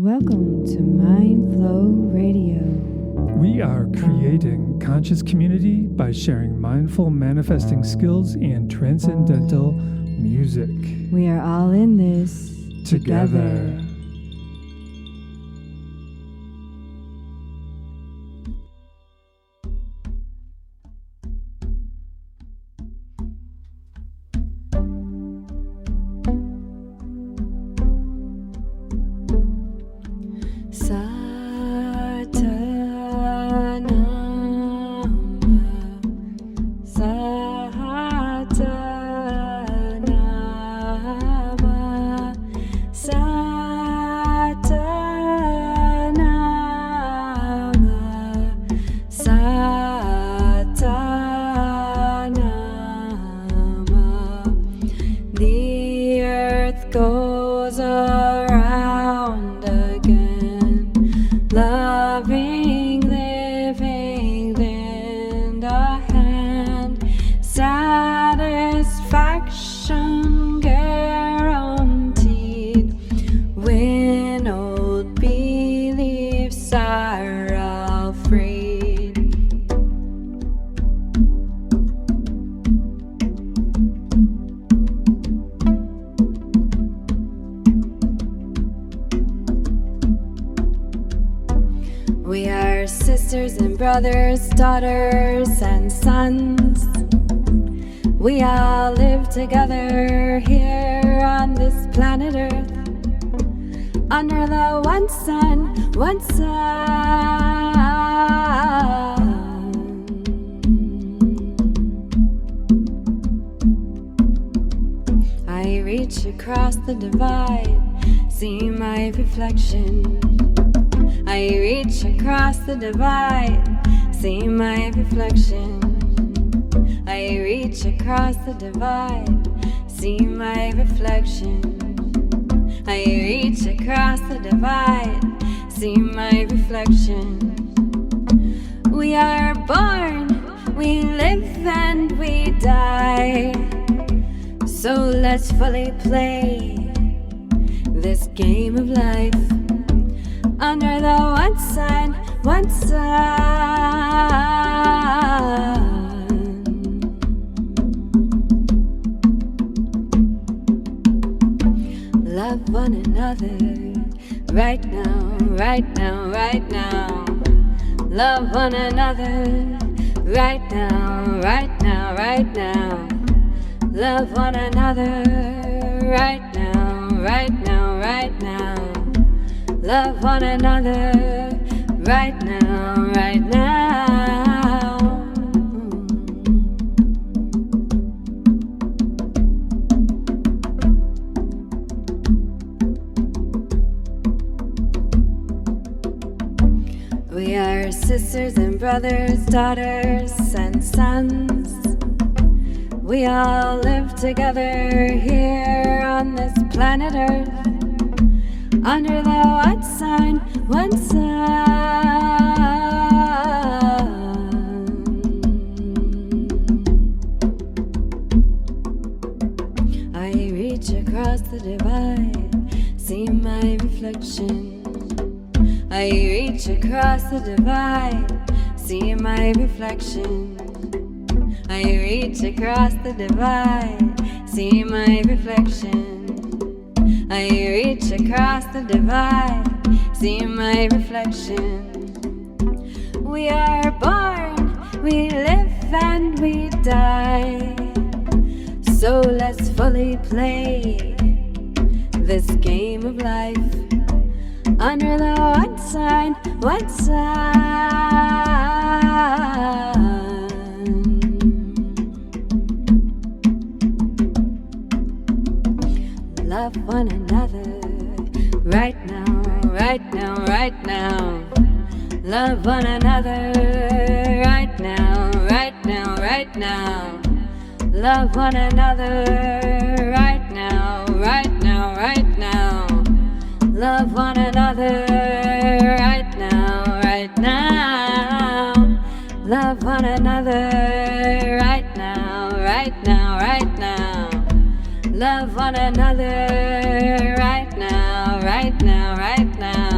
Welcome to Mindflow Radio. We are creating conscious community by sharing mindful manifesting skills and transcendental music. We are all in this together. The earth goes around again, loving, living, lend a hand, satisfaction guaranteed, when old beliefs are all freed. We are sisters and brothers, daughters and sons. We all live together here on this planet Earth, under the one sun, one sun. I reach across the divide, see my reflection. I reach across the divide, see my reflection. I reach across the divide, see my reflection. I reach across the divide, see my reflection. We are born, we live and we die. So let's fully play this game of life, under the one sun, one sun. Love one another right now, right now, right now. Love one another right now, right now, right now. Love one another right now, right now, right now. Love one another right now, right now. We are sisters and brothers, daughters and sons. We all live together here on this planet Earth, under the one sun, one sun. I reach across the divide, see my reflection. I reach across the divide, see my reflection. I reach across the divide, see my reflection. I reach across the divide, see my reflection. We are born, we live and we die. So let's fully play this game of life, under the one sun, one sun. Love one another right now, right now, right now. Love one another right now, right now, right now. Love one another right now, right now, right now. Love one another right now, right now. Love one another right now, right now, right now. Love one another right now, right now, right now.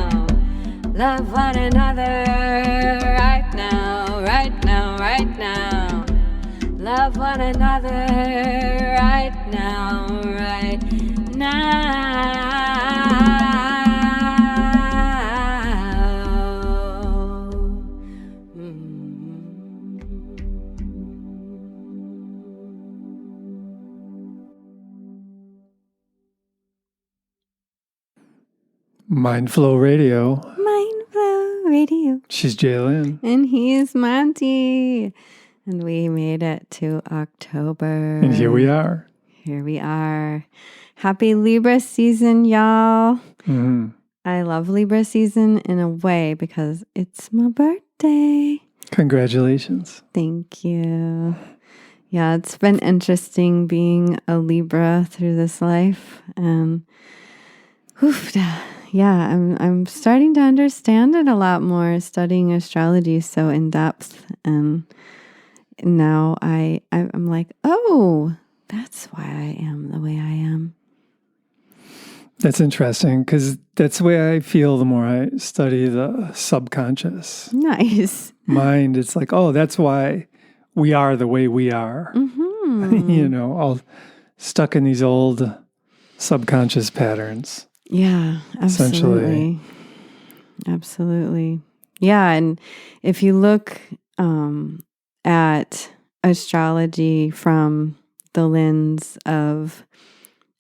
Love one another right now, right now, right now. Love one another right now, right now. Mindflow Radio. Mindflow Radio. She's Jalen. And he's Monte. And we made it to October. And here we are. Here we are. Happy Libra season, y'all. Mm-hmm. I love Libra season in a way because it's my birthday. Congratulations. Thank you. Yeah, it's been interesting being a Libra through this life. And yeah, I'm starting to understand it a lot more, studying astrology so in depth. And now I'm like, oh, that's why I am the way I am. That's interesting because that's the way I feel the more I study the subconscious. Nice. Mind, it's like, oh, that's why we are the way we are. Mm-hmm. All stuck in these old subconscious patterns. Yeah, absolutely. Absolutely. Yeah, and if you look at astrology from the lens of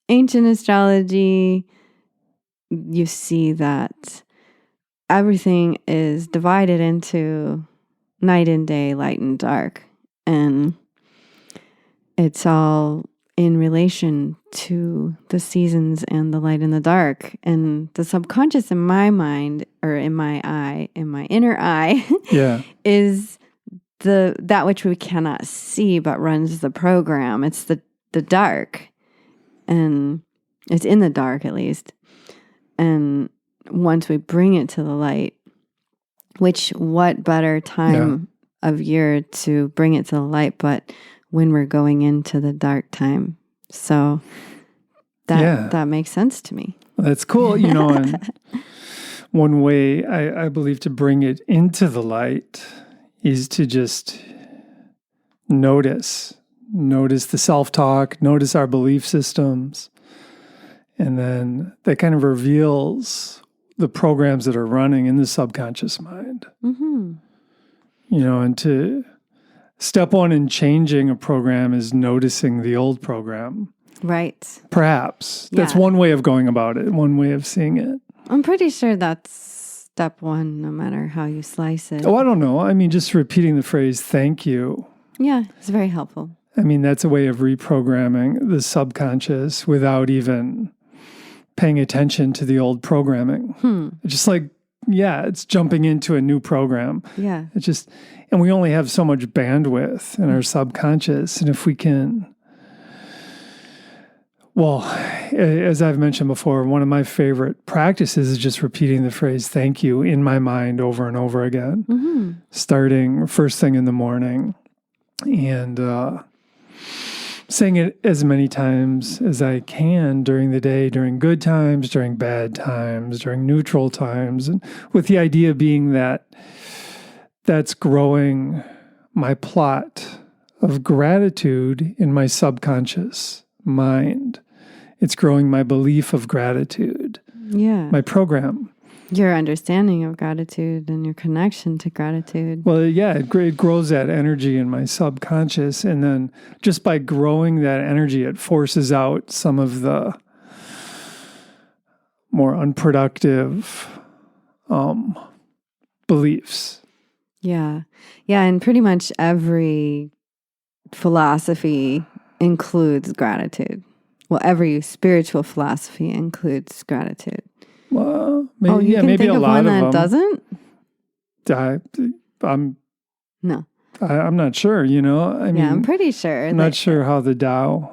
ancient astrology, you see that everything is divided into night and day, light and dark. And it's all in relation to the seasons and the light and the dark. And the subconscious in my mind, or in my eye, in my inner eye, yeah, is that which we cannot see but runs the program. It's the dark. And it's in the dark, at least. And once we bring it to the light, what better time of year to bring it to the light but when we're going into the dark time. So that makes sense to me. Well, that's cool. And one way I believe to bring it into the light is to just notice the self-talk, notice our belief systems. And then that kind of reveals the programs that are running in the subconscious mind. Mm-hmm. And to step one in changing a program is noticing the old program. Right. Perhaps. That's one way of going about it, one way of seeing it. I'm pretty sure that's step one, no matter how you slice it. Oh, I don't know. I mean, just repeating the phrase, thank you. Yeah, it's very helpful. I mean, that's a way of reprogramming the subconscious without even paying attention to the old programming. It's just like, it's jumping into a new program. Yeah. And we only have so much bandwidth in our subconscious. And if we can, as I've mentioned before, one of my favorite practices is just repeating the phrase, thank you, in my mind over and over again, starting first thing in the morning and saying it as many times as I can during the day, during good times, during bad times, during neutral times, and with the idea being that that's growing my plot of gratitude in my subconscious mind. It's growing my belief of gratitude. Yeah. My program. Your understanding of gratitude and your connection to gratitude. Well, it grows that energy in my subconscious. And then just by growing that energy, it forces out some of the more unproductive beliefs. Yeah. Yeah. And pretty much every philosophy includes gratitude. Well, every spiritual philosophy includes gratitude. Well, maybe, you can maybe think a of lot one of that them doesn't? No. I'm not sure, I mean, I'm pretty sure. I'm not sure how the Tao.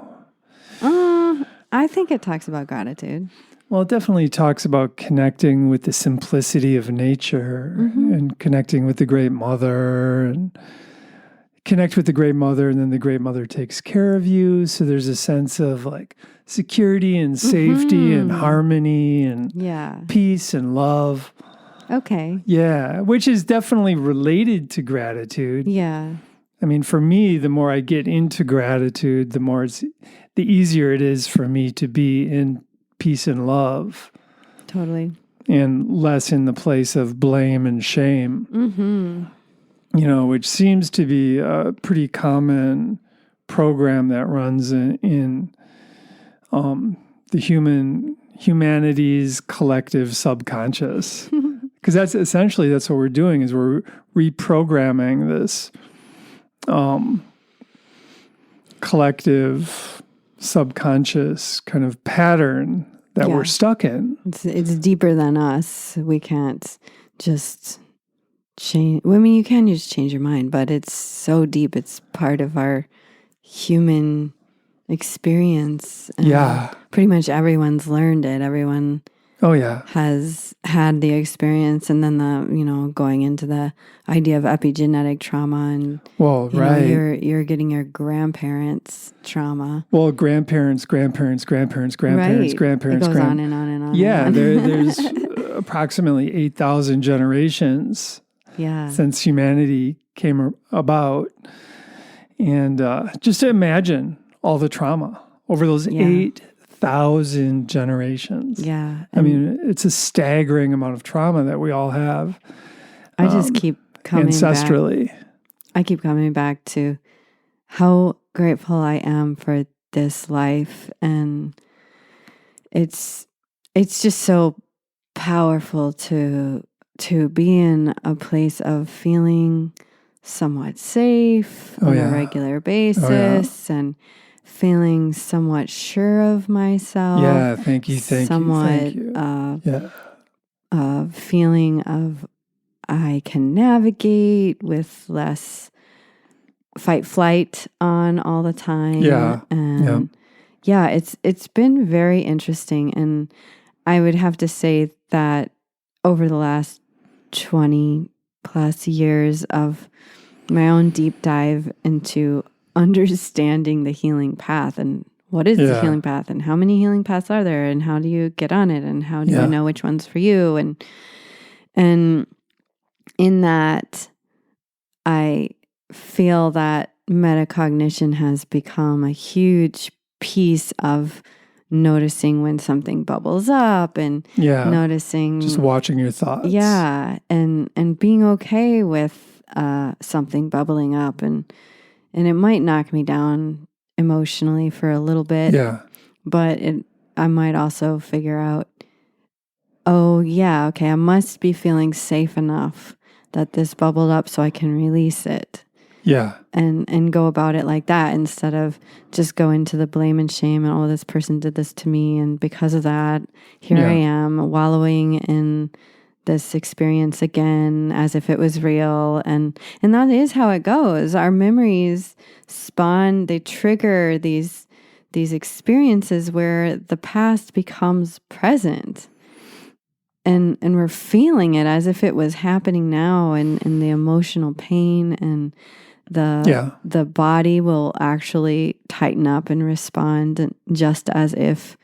I think it talks about gratitude. Well, it definitely talks about connecting with the simplicity of nature and connecting with the Great Mother and connect with the Great Mother, and then the Great Mother takes care of you. So there's a sense of like security and safety and harmony and peace and love. Okay. Yeah, which is definitely related to gratitude. Yeah. I mean, for me, the more I get into gratitude, the easier it is for me to be in peace and love. Totally. And less in the place of blame and shame. Mm-hmm. Which seems to be a pretty common program that runs in the humanity's collective subconscious. Because that's what we're doing, is we're reprogramming this collective subconscious kind of pattern that we're stuck in. It's deeper than us. We can't just change. Well, I mean, you can just change your mind, but it's so deep. It's part of our human experience. And pretty much everyone's learned it. Everyone has had the experience, and then going into the idea of epigenetic trauma, and you're getting your grandparents' trauma. Well, grandparents. It goes on and on and on. Yeah, there's approximately 8,000 generations since humanity came about, and just to imagine all the trauma over those 8,000 generations. Yeah. I mean, it's a staggering amount of trauma that we all have. I just keep coming ancestrally. I keep coming back to how grateful I am for this life, and it's just so powerful to be in a place of feeling somewhat safe on a regular basis and feeling somewhat sure of myself. Yeah, thank you. Somewhat feeling of I can navigate with less fight flight on all the time. Yeah. And it's been very interesting, and I would have to say that over the last 20 plus years of my own deep dive into understanding the healing path, and what is the healing path, and how many healing paths are there, and how do you get on it, and how do you know which one's for you, and in that I feel that metacognition has become a huge piece of noticing when something bubbles up, and noticing, just watching your thoughts. Yeah. And being okay with something bubbling up, and it might knock me down emotionally for a little bit. Yeah. But I might also figure out, I must be feeling safe enough that this bubbled up so I can release it. Yeah. And go about it like that, instead of just go into the blame and shame and, this person did this to me, and because of that, here I am wallowing in this experience again as if it was real. And that is how it goes. Our memories they trigger these experiences where the past becomes present. And we're feeling it as if it was happening now, and the emotional pain, and the body will actually tighten up and respond just as if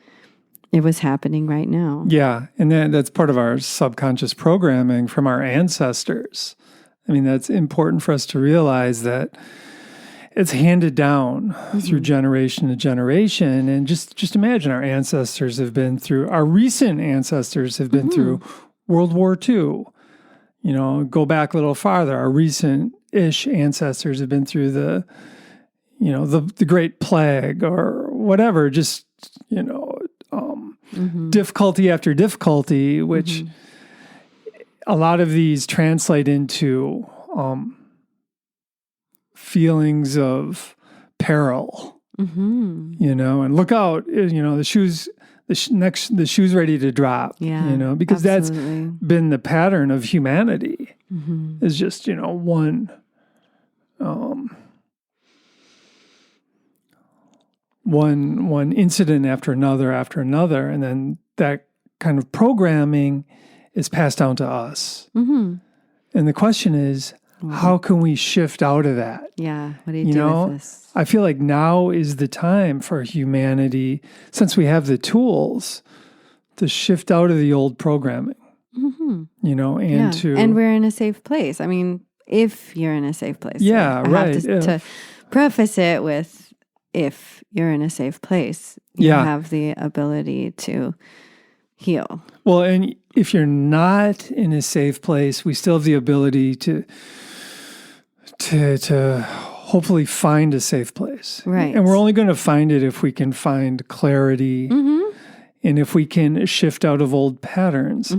it was happening right now. Yeah, and that's part of our subconscious programming from our ancestors. I mean, that's important for us to realize that it's handed down through generation to generation. And just imagine our recent ancestors have been through World War II. Go back a little farther. Our recent-ish ancestors have been through the Great Plague or whatever, difficulty after difficulty, which a lot of these translate into feelings of peril, and look out, the shoes ready to drop, because absolutely. That's been the pattern of humanity, is just, one incident after another, and then that kind of programming is passed down to us. And the question is, how can we shift out of that? Yeah. What do you do with this? I feel like now is the time for humanity, since we have the tools, to shift out of the old programming. you know, and and we're in a safe place. I mean, if you're in a safe place. Yeah, I right. have to preface it with, if you're in a safe place, you have the ability to heal. Well, and if you're not in a safe place, we still have the ability to hopefully find a safe place. Right. And we're only going to find it if we can find clarity and if we can shift out of old patterns.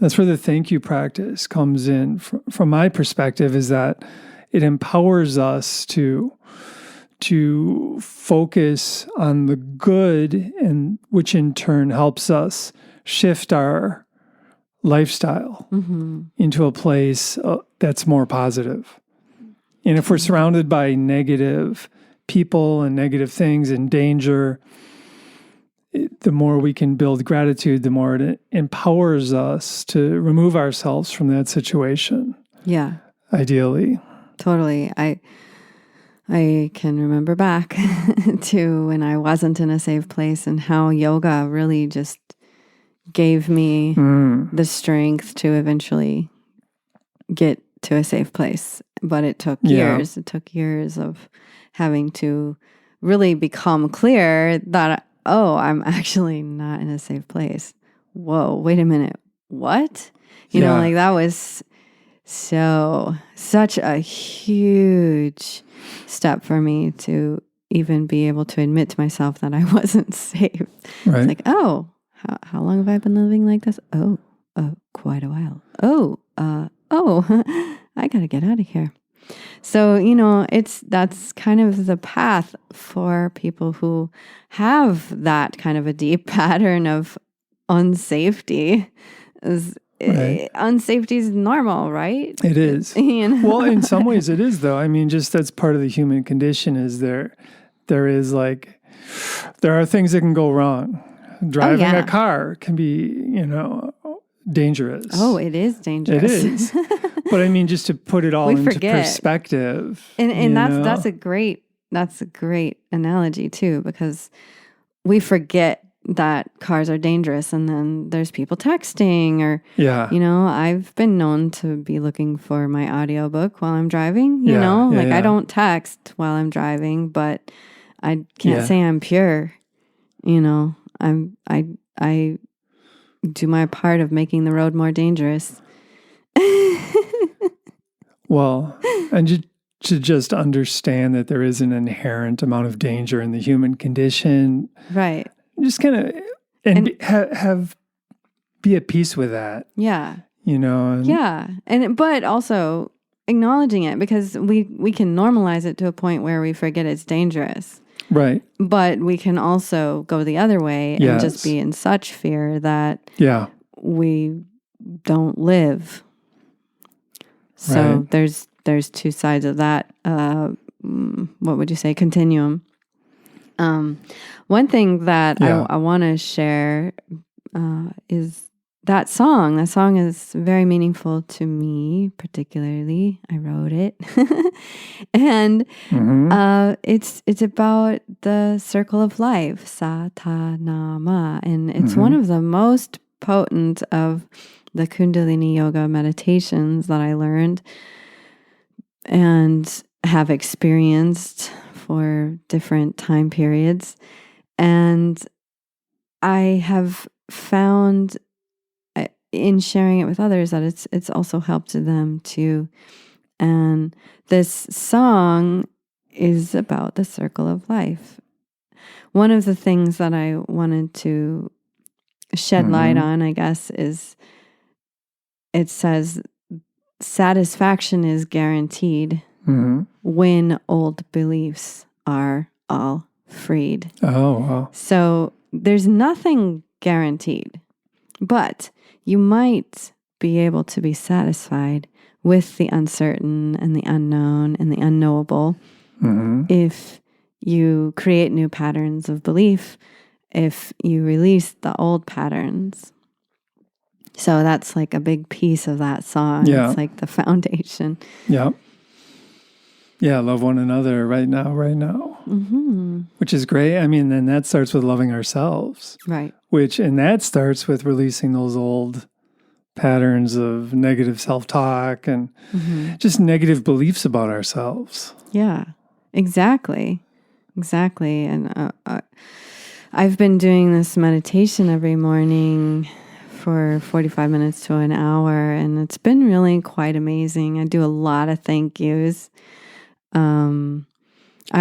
That's where the thank you practice comes in. From my perspective, is that it empowers us to focus on the good, and which in turn helps us shift our lifestyle into a place that's more positive. And if we're surrounded by negative people and negative things and danger, the more we can build gratitude, the more it empowers us to remove ourselves from that situation. Yeah. Ideally. Totally. I can remember back to when I wasn't in a safe place and how yoga really just gave me the strength to eventually get to a safe place. But it took years. It took years of having to really become clear that, I'm actually not in a safe place. Whoa, wait a minute. What? You know, like that was such a huge step for me to even be able to admit to myself that I wasn't safe. Right. It's like, how long have I been living like this? Quite a while. I got to get out of here. So, you know, that's kind of the path for people who have that kind of a deep pattern of unsafety. Unsafety is normal, right? It is. You know? Well, in some ways it is, though. I mean, just that's part of the human condition. Is there is like, there are things that can go wrong. Driving a car can be, you know, dangerous. Oh, it is dangerous. It is. But I mean, just to put it all into perspective. And that's a great analogy too, because we forget that cars are dangerous, and then there's people texting, or you know, I've been known to be looking for my audiobook while I'm driving, you know, I don't text while I'm driving, but I can't say I'm pure, you know. I do my part of making the road more dangerous. Well, and to just understand that there is an inherent amount of danger in the human condition. Right. Just kind of, be at peace with that. Yeah. You know? But also acknowledging it, because we can normalize it to a point where we forget it's dangerous. Right. But we can also go the other way and just be in such fear that we don't live. So there's two sides of that. What would you say? Continuum. One thing that I want to share is that song. That song is very meaningful to me, particularly. I wrote it. And it's about the circle of life, Satanama. And it's one of the most potent of the Kundalini yoga meditations that I learned and have experienced for different time periods. And I have found in sharing it with others that it's also helped them too. And this song is about the circle of life. One of the things that I wanted to shed light on, I guess, is it says satisfaction is guaranteed when old beliefs are all freed. Oh, wow. So there's nothing guaranteed, but you might be able to be satisfied with the uncertain and the unknown and the unknowable if you create new patterns of belief, if you release the old patterns. So that's like a big piece of that song. Yeah. It's like the foundation. Yeah. Yeah, love one another right now. Which is great. I mean, then that starts with loving ourselves. Right. And that starts with releasing those old patterns of negative self-talk and just negative beliefs about ourselves. Yeah, exactly. Exactly. And I've been doing this meditation every morning for 45 minutes to an hour, and it's been really quite amazing. I do a lot of thank yous. I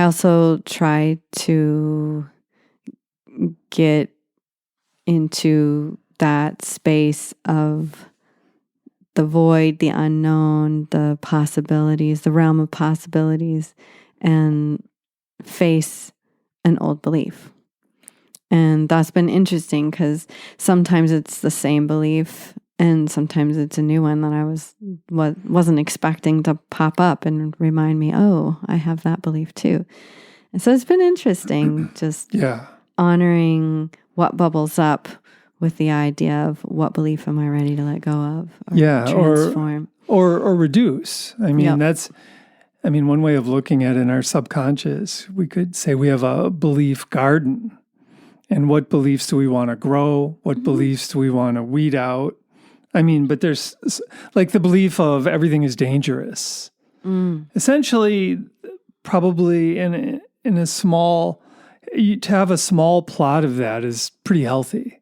also try to get into that space of the void, the unknown, the possibilities, the realm of possibilities, and face an old belief. And that's been interesting because sometimes it's the same belief and sometimes it's a new one that I wasn't expecting to pop up and remind me, oh, I have that belief too. And so it's been interesting just honoring what bubbles up with the idea of what belief am I ready to let go of or transform. Or reduce. I mean, one way of looking at it in our subconscious, we could say we have a belief garden. And what beliefs do we want to grow? What beliefs do we want to weed out? I mean, but there's like the belief of everything is dangerous. Essentially, probably in a small, to have a small plot of that is pretty healthy.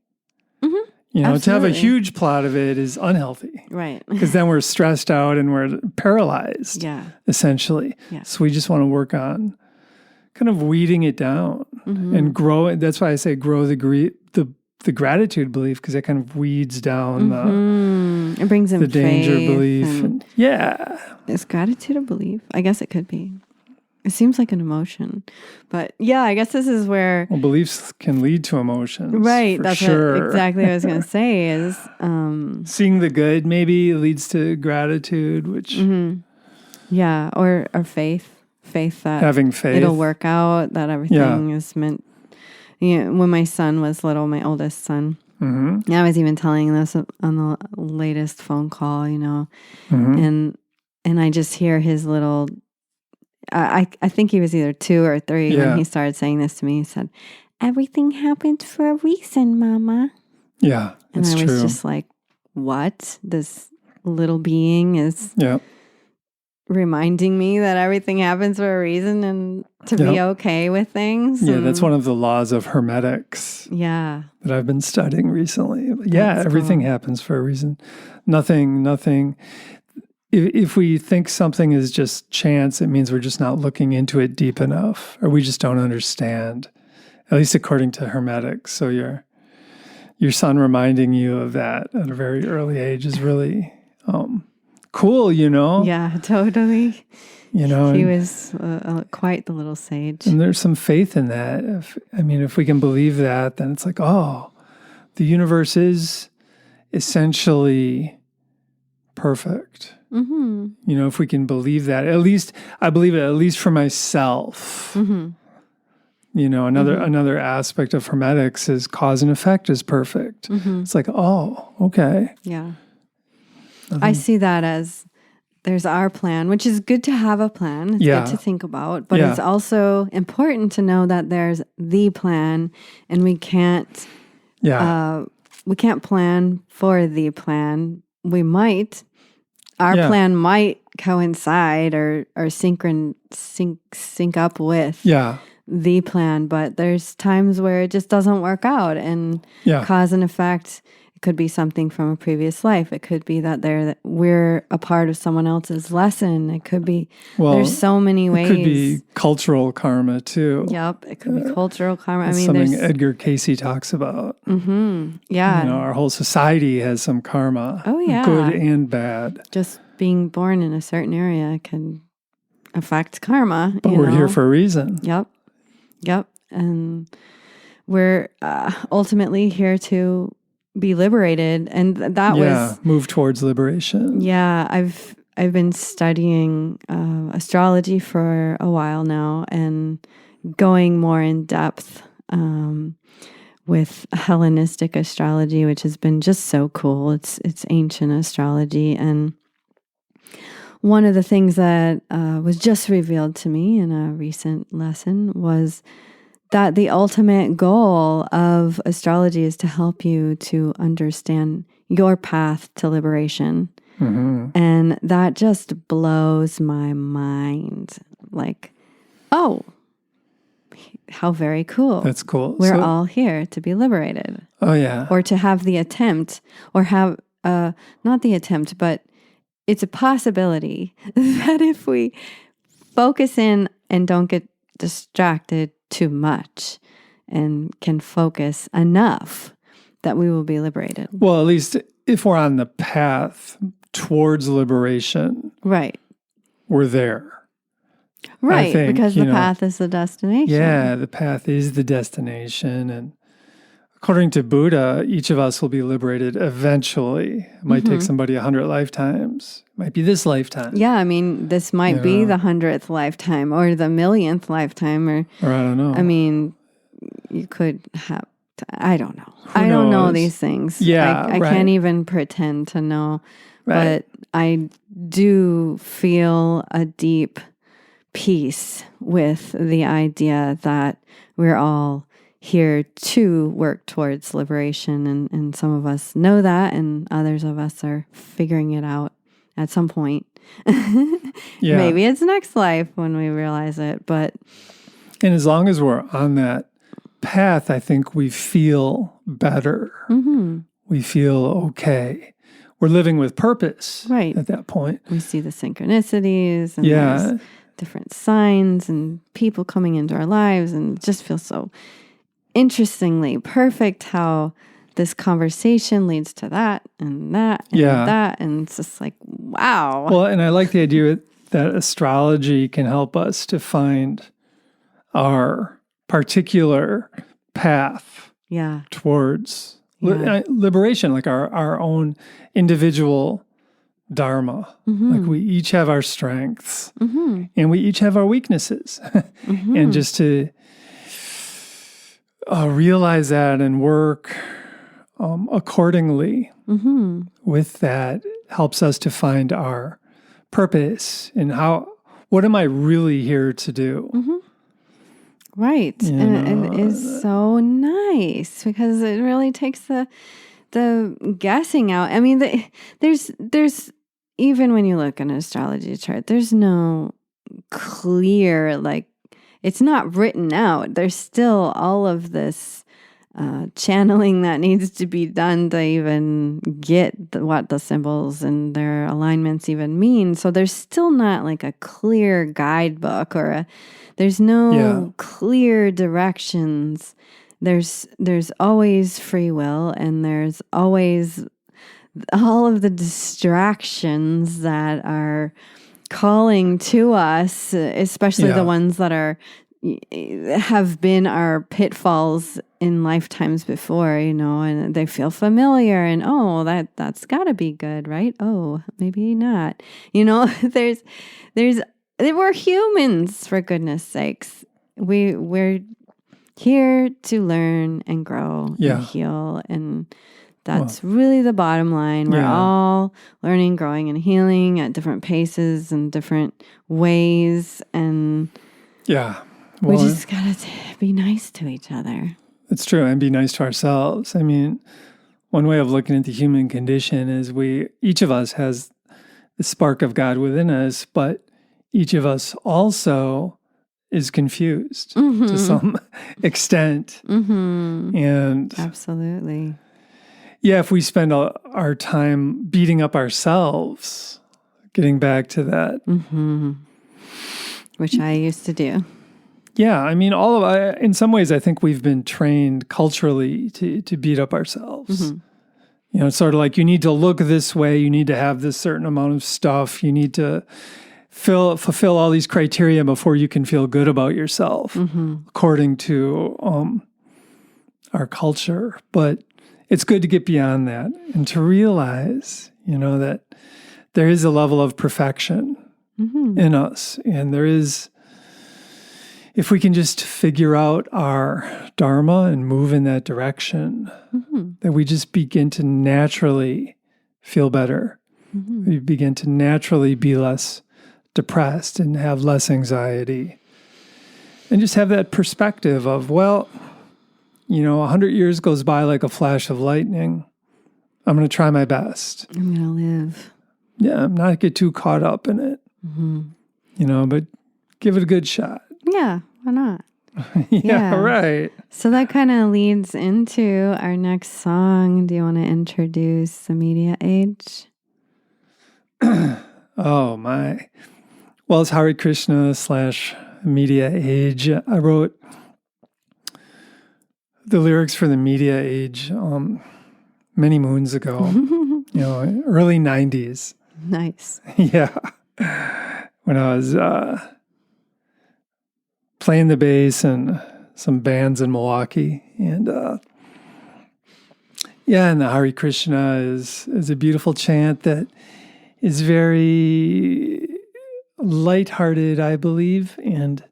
You know, to have a huge plot of it is unhealthy. Right. Because then we're stressed out and we're paralyzed, essentially. Yeah. So we just want to work on kind of weeding it down and grow it. That's why I say grow the gratitude belief, because it kind of weeds down it brings in the danger faith belief. Is gratitude a belief? I guess it could be. It seems like an emotion. But yeah, I guess this is where... Well, beliefs can lead to emotions. Right. That's sure. exactly what I was going to say is... seeing the good maybe leads to gratitude, which... Yeah, or faith. Faith that having faith. It'll work out, that everything is meant... You know, when my son was little, my oldest son, I was even telling this on the latest phone call, you know, and I just hear his little... I think he was either 2 or 3 when he started saying this to me. He said, "Everything happened for a reason, Mama." Yeah, and I was true. just like, "What? This little being is reminding me that everything happens for a reason and to be okay with things." Yeah, that's one of the laws of hermetics. Yeah, that I've been studying recently. Everything happens for a reason. Nothing. If we think something is just chance, it means we're just not looking into it deep enough, or we just don't understand, at least according to Hermetics. So your son reminding you of that at a very early age is really cool, you know? Yeah, totally. You know, he was quite the little sage. And there's some faith in that. If we can believe that, then it's like, oh, the universe is essentially perfect. You know, if we can believe that, at least I believe it, at least for myself. You know, another aspect of Hermetics is cause and effect is perfect. It's like, oh, okay. Yeah. I see that as there's our plan, which is good to have a plan. It's good to think about, but it's also important to know that there's the plan, and we can't plan for the plan. We might. Our plan might coincide or sync up with the plan, but there's times where it just doesn't work out, and cause and effect. It could be something from a previous life. It could be that we're a part of someone else's lesson. It could be, there's so many ways. It could be cultural karma too. Yep, it could be cultural karma. That's something Edgar Cayce talks about. Yeah. You know, our whole society has some karma. Oh, yeah. Good and bad. Just being born in a certain area can affect karma. But we're here for a reason. Yep. And we're ultimately here to be liberated, and that was move towards liberation. Yeah, I've been studying astrology for a while now, and going more in depth with Hellenistic astrology, which has been just so cool. It's ancient astrology, and one of the things that was just revealed to me in a recent lesson was that the ultimate goal of astrology is to help you to understand your path to liberation. And that just blows my mind. Like, oh, how very cool. That's cool. We're all here to be liberated. Oh, yeah. Or to have the attempt, or have, not the attempt, but it's a possibility that if we focus in and don't get distracted too much and can focus enough, that we will be liberated. Well, at least if we're on the path towards liberation, Right. we're there. Right, I think, because the path is the destination. Yeah, the path is the destination. And according to Buddha, each of us will be liberated eventually. It might take somebody 100 lifetimes. It might be this lifetime. Yeah, I mean, this might be the 100th lifetime or the 1,000,000th lifetime, or I don't know. I mean, you could have, I don't know. Who I don't know knows? these things. Yeah, I right. can't even pretend to know. Right. But I do feel a deep peace with the idea that we're all here to work towards liberation. And some of us know that, and others of us are figuring it out at some point. Yeah. Maybe it's next life when we realize it. But And as long as we're on that path, I think we feel better. We feel okay. We're living with purpose Right. at that point. we see the synchronicities and Yeah. there's different signs and people coming into our lives, and it just feels so interestingly perfect how this conversation leads to that and that and Yeah. that. And it's just like, wow. Well, and I like the idea that astrology can help us to find our particular path Yeah. towards Yeah. liberation, like our own individual dharma. Like we each have our strengths and we each have our weaknesses. And just to realize that and work accordingly with that helps us to find our purpose and what am I really here to do? Right. And it is so nice because it really takes the guessing out. I mean, there's even when you look at an astrology chart, there's no clear, like, it's not written out. There's still all of this channeling that needs to be done to even get what the symbols and their alignments even mean. So there's still not like a clear guidebook or there's no clear directions. There's always free will, and there's always all of the distractions that are calling to us, especially the ones that have been our pitfalls in lifetimes before, and they feel familiar, and that's got to be good, right? Oh, maybe not. We're humans, for goodness sakes. We're here to learn and grow and heal, and that's really the bottom line. We're all learning, growing, and healing at different paces and different ways, and we just gotta be nice to each other. It's true, and be nice to ourselves. I mean, one way of looking at the human condition is each of us has the spark of God within us, but each of us also is confused to some extent. And absolutely. Yeah, if we spend our time beating up ourselves, getting back to that. Which I used to do. Yeah, I mean, in some ways, I think we've been trained culturally to beat up ourselves. It's sort of like you need to look this way, you need to have this certain amount of stuff, you need to fulfill all these criteria before you can feel good about yourself, according to our culture. But it's good to get beyond that and to realize, that there is a level of perfection in us. And there is, if we can just figure out our dharma and move in that direction, that we just begin to naturally feel better. We begin to naturally be less depressed and have less anxiety. And just have that perspective of, 100 years goes by like a flash of lightning. I'm going to try my best. I'm going to live. Yeah, I'm not get too caught up in it, but give it a good shot. Yeah, why not? Yeah, right. So that kind of leads into our next song. Do you want to introduce the media age? Oh, my. Well, it's Hare Krishna / media age. I wrote the lyrics for the media age many moons ago, early 90s. Nice. Yeah. When I was playing the bass in some bands in Milwaukee. And and the Hare Krishna is a beautiful chant that is very lighthearted, I believe. And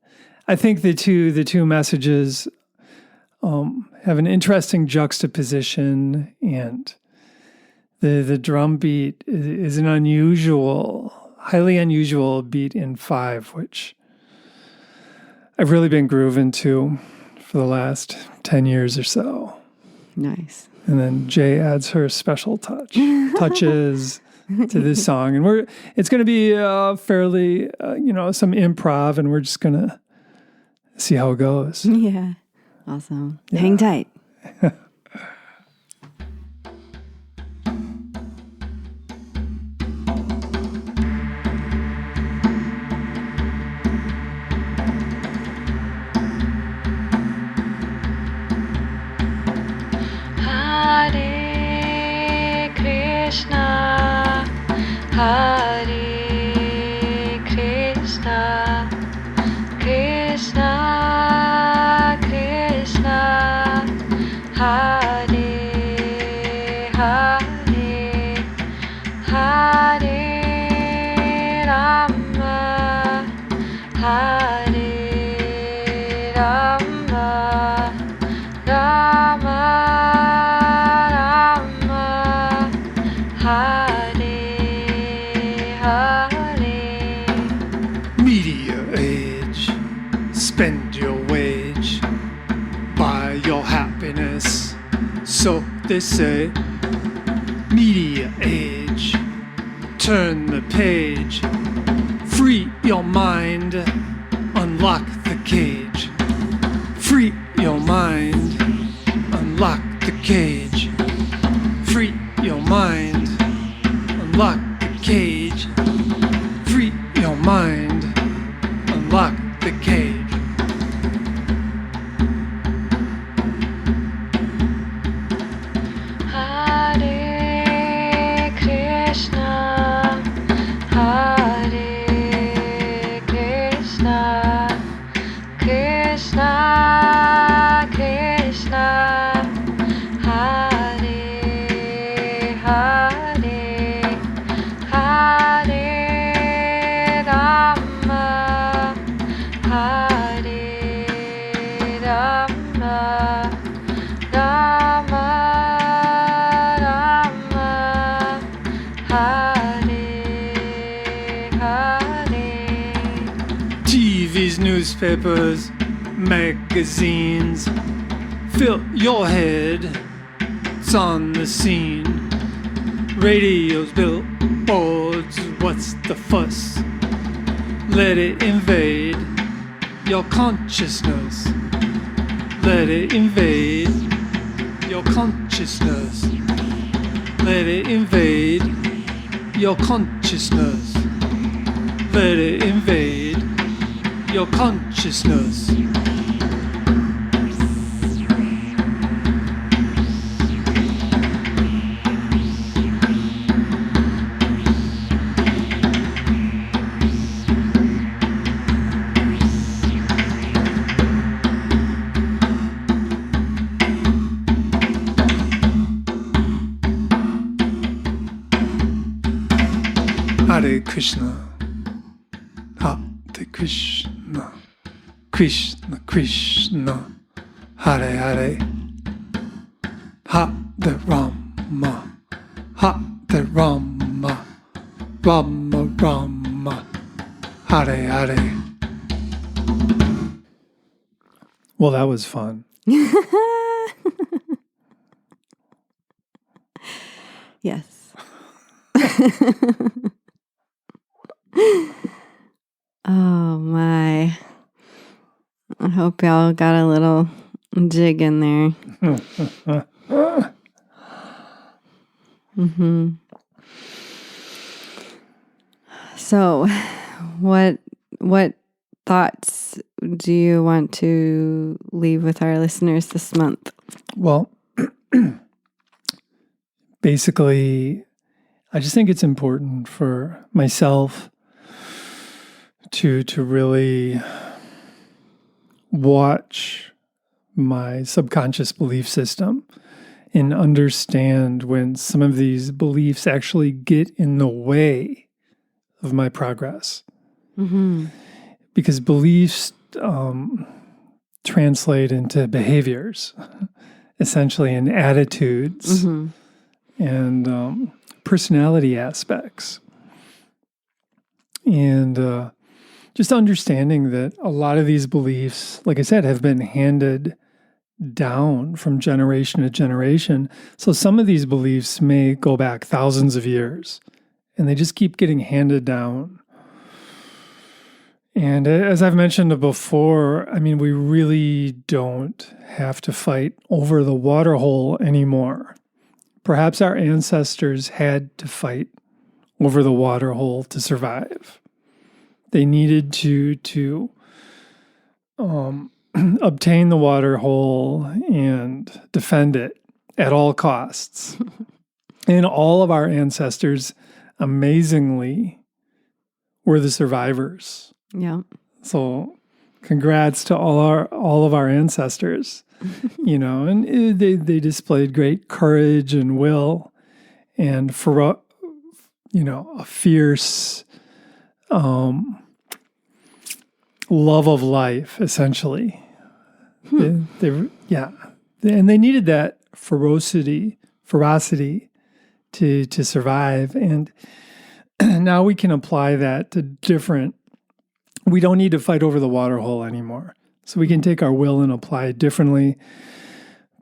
I think the two messages have an interesting juxtaposition, and the drum beat is an highly unusual beat in 5, which I've really been grooving to for the last 10 years or so. Nice. And then Jay adds her special touches to this song. And it's going to be fairly, some improv, and we're just going to see how it goes. Yeah. Awesome. Yeah. Hang tight. So they say, media age, turn the page, free your mind, unlock the cage. Free your mind, unlock the cage. Free your mind, unlock the cage. Free your mind, unlock the cage. Newspapers, magazines, fill your head, it's on the scene. Radios, billboards, what's the fuss? Let it invade your consciousness. Let it invade your consciousness. Let it invade your consciousness. Let it invade your consciousness. Hare Krishna, Hare Krishna, Krishna Krishna, Hare Hare, Hare Rama, Hare Rama, Rama Rama, Hare Hare. Well, that was fun. Yes. Oh my. I hope y'all got a little jig in there. Mm-hmm. So, what thoughts do you want to leave with our listeners this month? Well, basically, I just think it's important for myself to really watch my subconscious belief system and understand when some of these beliefs actually get in the way of my progress. Mm-hmm. Because beliefs translate into behaviors, essentially, and attitudes and personality aspects. And just understanding that a lot of these beliefs, like I said, have been handed down from generation to generation. So some of these beliefs may go back thousands of years, and they just keep getting handed down. And as I've mentioned before, I mean, we really don't have to fight over the water hole anymore. Perhaps our ancestors had to fight over the water hole to survive. They needed to obtain the water hole and defend it at all costs. And all of our ancestors, amazingly, were the survivors. Yeah. So, congrats to all of our ancestors. And they displayed great courage and will, and a fierce love of life, essentially. And they needed that ferocity to survive. And now we can apply that to different. We don't need to fight over the water hole anymore. So we can take our will and apply it differently,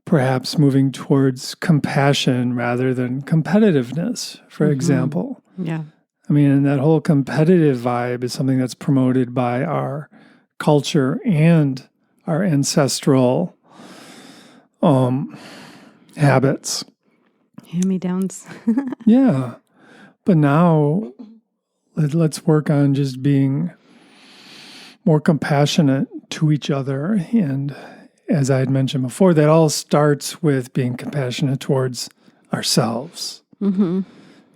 perhaps moving towards compassion rather than competitiveness, for example. Yeah. I mean, and that whole competitive vibe is something that's promoted by our culture and our ancestral habits. Hand-me-downs. Yeah. But now let's work on just being more compassionate to each other. And as I had mentioned before, that all starts with being compassionate towards ourselves. Mm-hmm.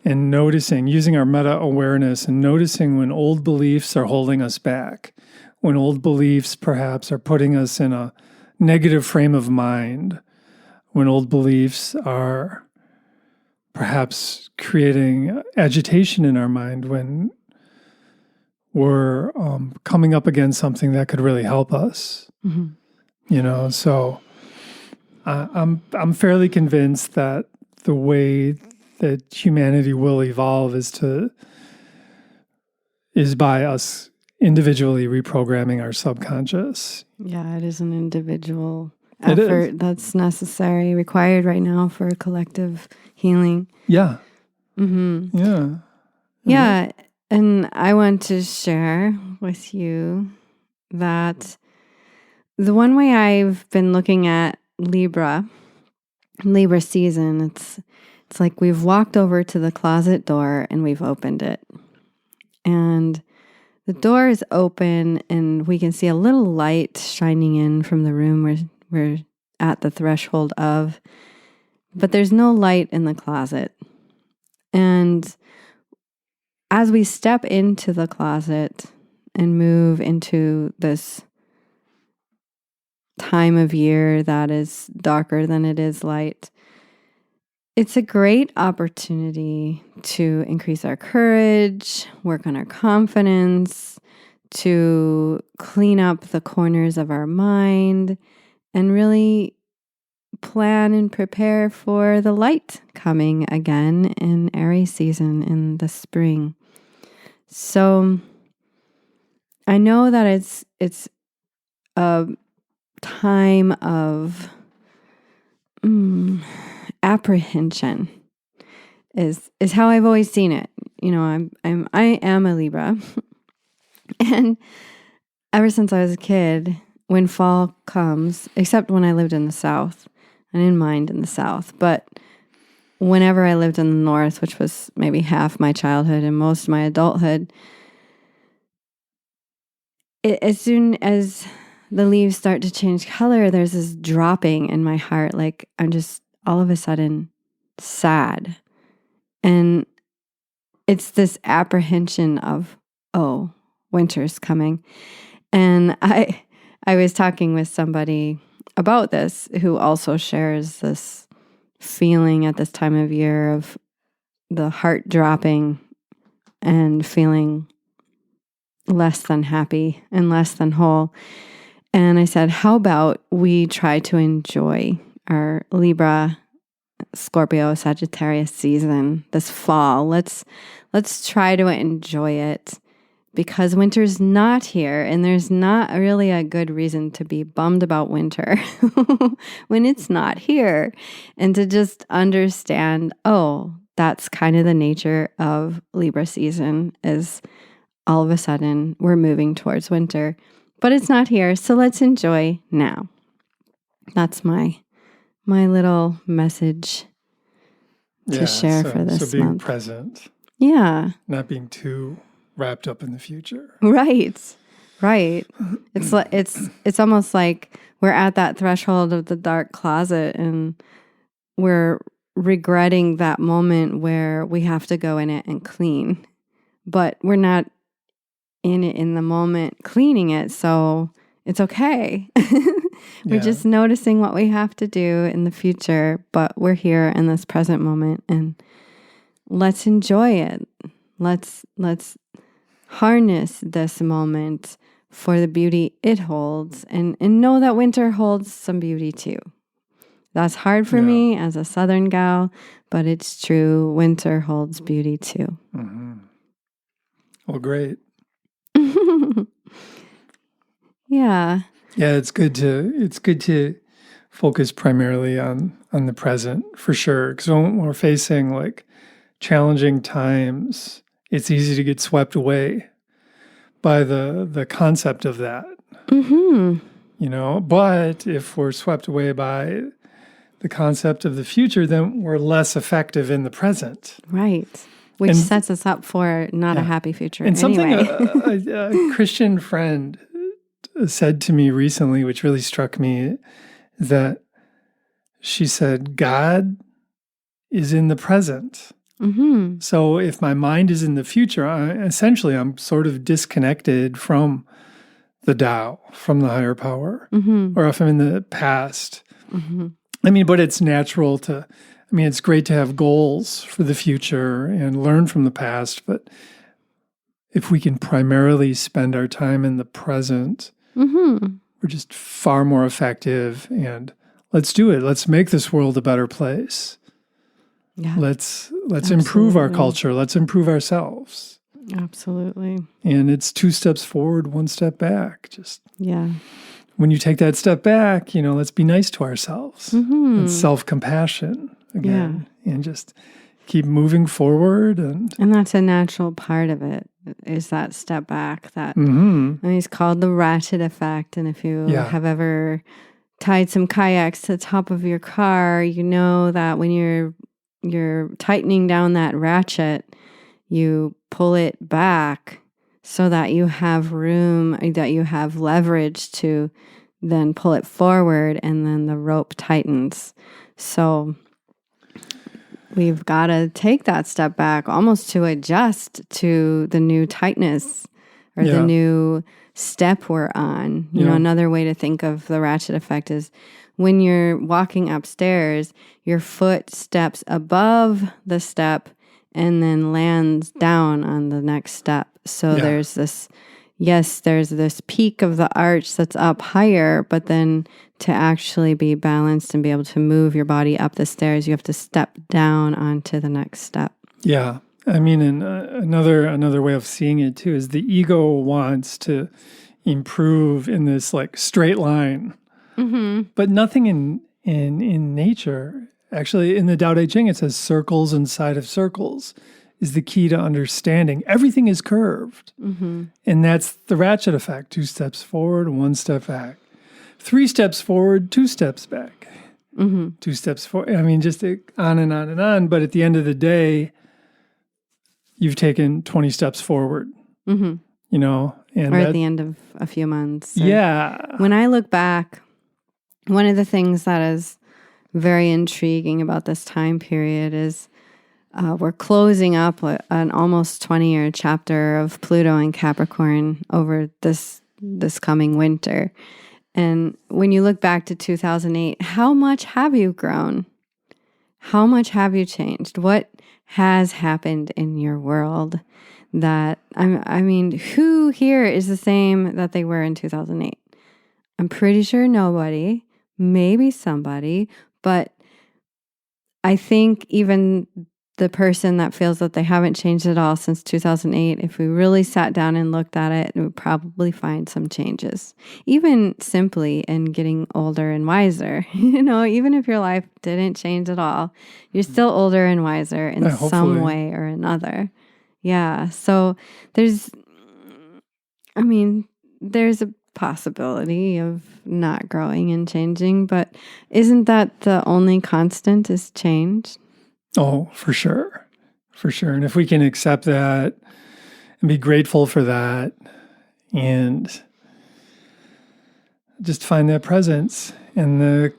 And noticing, using our meta-awareness and noticing when old beliefs are holding us back, when old beliefs perhaps are putting us in a negative frame of mind, when old beliefs are perhaps creating agitation in our mind, when we're coming up against something that could really help us. Mm-hmm. So I'm fairly convinced that the way that humanity will evolve is by us individually reprogramming our subconscious. Yeah, it is an individual effort that's required right now for collective healing. Yeah. Mm-hmm. Yeah. Yeah. And I want to share with you that the one way I've been looking at Libra season, it's like we've walked over to the closet door and we've opened it. And the door is open and we can see a little light shining in from the room we're at the threshold of, but there's no light in the closet. And as we step into the closet and move into this time of year that is darker than it is light, it's a great opportunity to increase our courage, work on our confidence, to clean up the corners of our mind, and really plan and prepare for the light coming again in Aries season in the spring. So I know that it's a time of apprehension. is how I've always seen it. You know, I am a Libra. And ever since I was a kid, when fall comes, except when I lived in the South, I didn't mind in the South, but whenever I lived in the North, which was maybe half my childhood and most of my adulthood, as soon as the leaves start to change color, there's this dropping in my heart. Like I'm just all of a sudden sad. And it's this apprehension of, oh, winter's coming. And I was talking with somebody about this who also shares this feeling at this time of year of the heart dropping and feeling less than happy and less than whole. And I said, how about we try to enjoy our Libra, Scorpio, Sagittarius season this fall. Let's try to enjoy it, because winter's not here, and there's not really a good reason to be bummed about winter when it's not here. And to just understand, oh, that's kind of the nature of Libra season, is all of a sudden we're moving towards winter, but it's not here. So let's enjoy now. That's my little message to share for this month. So being present. Yeah. Not being too wrapped up in the future. Right. It's almost like we're at that threshold of the dark closet and we're regretting that moment where we have to go in it and clean. But we're not in it in the moment cleaning it, so it's okay. We're just noticing what we have to do in the future, but we're here in this present moment, and let's enjoy it. Let's harness this moment for the beauty it holds, and know that winter holds some beauty too. That's hard for me as a Southern gal, but it's true. Winter holds beauty too. Mm-hmm. Well, great. Yeah. Yeah, it's good to focus primarily on the present for sure. Because when we're facing like challenging times, it's easy to get swept away by the concept of that. Mm-hmm. You know, but if we're swept away by the concept of the future, then we're less effective in the present. Right. Which sets us up for not a happy future. And anyway. Something a Christian friend said to me recently, which really struck me, that she said, God is in the present. Mm-hmm. So if my mind is in the future, I'm sort of disconnected from the Tao, from the higher power. Mm-hmm. Or if I'm in the past. Mm-hmm. I mean, but it's natural it's great to have goals for the future and learn from the past. But if we can primarily spend our time in the present, mm-hmm. we're just far more effective. And let's do it. Let's make this world a better place. Yeah. Let's improve our culture. Let's improve ourselves. Absolutely. And it's 2 steps forward, 1 step back. Just when you take that step back, let's be nice to ourselves. Mm-hmm. It's self-compassion again, and just keep moving forward. And that's a natural part of it, is that step back. That it's called the ratchet effect. And if you have ever tied some kayaks to the top of your car, you know that when you're tightening down that ratchet, you pull it back so that you have room, that you have leverage to then pull it forward, and then the rope tightens. So we've got to take that step back almost to adjust to the new tightness or the new step we're on. You know, another way to think of the ratchet effect is when you're walking upstairs, your foot steps above the step and then lands down on the next step. So there's this peak of the arch that's up higher, but then to actually be balanced and be able to move your body up the stairs, you have to step down onto the next step. Yeah. I mean, and another way of seeing it too is the ego wants to improve in this like straight line, but nothing in nature Actually, in the Tao Te Ching, it says circles inside of circles is the key to understanding. Everything is curved. And that's the ratchet effect. 2 steps forward, 1 step back. 3 steps forward, 2 steps back. 2 steps forward. I mean, just on and on and on. But at the end of the day, you've taken 20 steps forward, you know. And or at the end of a few months. Yeah. When I look back, one of the things that is very intriguing about this time period is we're closing up an almost 20-year chapter of Pluto and Capricorn over this coming winter. And when you look back to 2008, how much have you grown? How much have you changed? What has happened in your world? That, I mean, who here is the same that they were in 2008? I'm pretty sure nobody, maybe somebody, but I think even the person that feels that they haven't changed at all since 2008, if we really sat down and looked at it, we would probably find some changes. Even simply in getting older and wiser. You know, even if your life didn't change at all, you're still older and wiser in some way or another. Yeah. So there's a possibility of not growing and changing, but isn't that the only constant is change? Oh, for sure. For sure. And if we can accept that and be grateful for that and just find that presence and the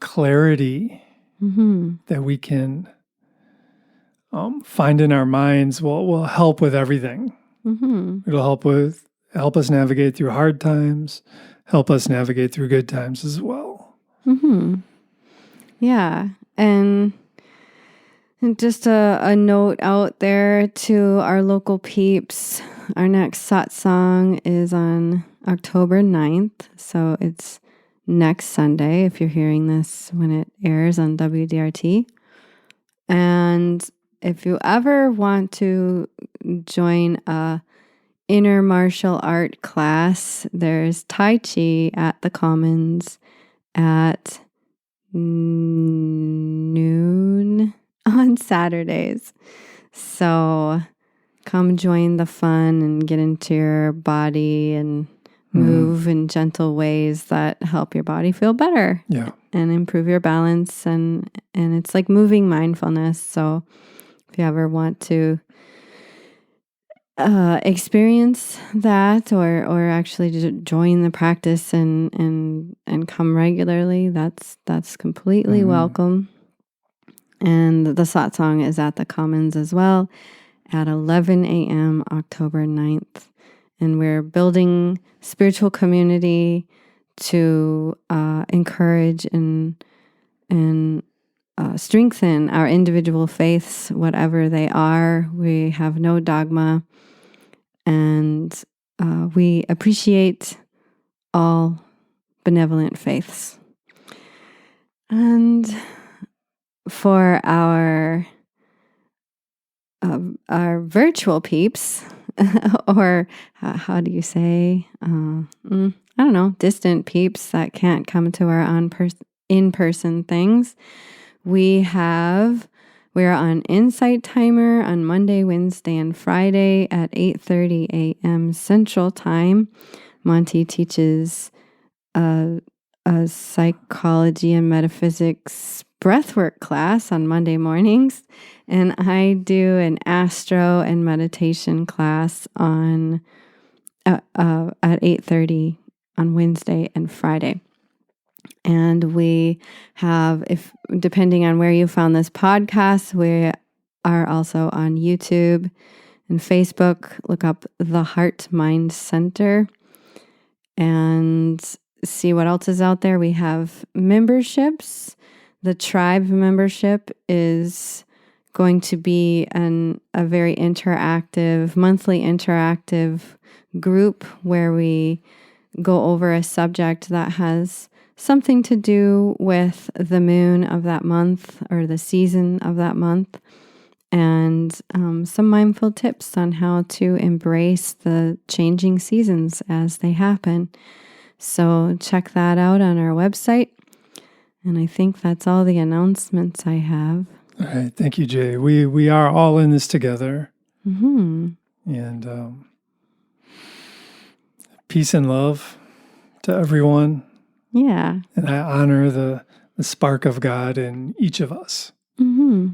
clarity that we can find in our minds will help with everything. It'll help us navigate through hard times, help us navigate through good times as well. Yeah. And just a note out there to our local peeps. Our next satsang is on October 9th. So it's next Sunday if you're hearing this when it airs on WDRT. And if you ever want to join a inner martial art class, there's Tai Chi at the Commons at noon on Saturdays. So come join the fun and get into your body and move in gentle ways that help your body feel better. Yeah. And improve your balance. And it's like moving mindfulness. So if you ever want to experience that or actually join the practice and come regularly, that's completely welcome. And the satsang is at the Commons as well at 11 a.m. October 9th. And we're building spiritual community to encourage and strengthen our individual faiths, whatever they are. We have no dogma. And we appreciate all benevolent faiths. And for our virtual peeps, or how do you say, I don't know, distant peeps that can't come to our in-person things, we are on Insight Timer on Monday, Wednesday, and Friday at 8:30 a.m. Central Time. Monte teaches a psychology and metaphysics breathwork class on Monday mornings, and I do an astro and meditation class on at 8:30 on Wednesday and Friday. And we have, if depending on where you found this podcast, we are also on YouTube and Facebook. Look up the Heart Mind Center and see what else is out there. We have memberships. The tribe membership is going to be a very interactive, monthly interactive group where we go over a subject that has something to do with the moon of that month or the season of that month, and some mindful tips on how to embrace the changing seasons as they happen. So check that out on our website. And I think that's all the announcements I have. All right. Thank you, Jay. We are all in this together. Mm-hmm. And peace and love to everyone. Yeah. And I honor the spark of God in each of us. Mm-hmm.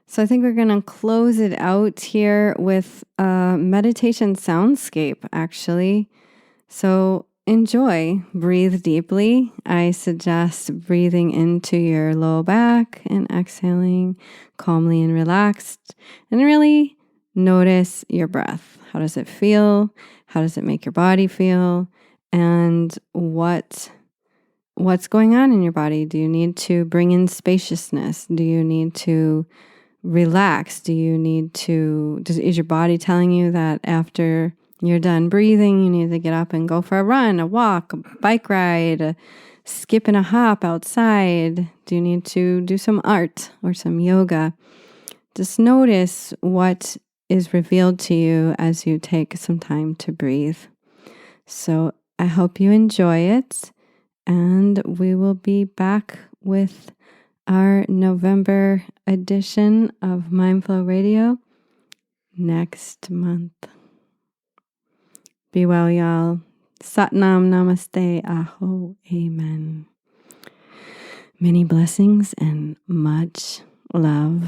So I think we're going to close it out here with a meditation soundscape, actually. So enjoy, breathe deeply. I suggest breathing into your low back and exhaling calmly and relaxed. And really notice your breath. How does it feel? How does it make your body feel? And what's going on in your body? Do you need to bring in spaciousness? Do you need to relax? Do you need to, is your body telling you that after you're done breathing, you need to get up and go for a run, a walk, a bike ride, a skip and a hop outside? Do you need to do some art or some yoga? Just notice what is revealed to you as you take some time to breathe. So I hope you enjoy it, and we will be back with our November edition of Mindflow Radio next month. Be well, y'all. Satnam, namaste, aho, amen. Many blessings and much love.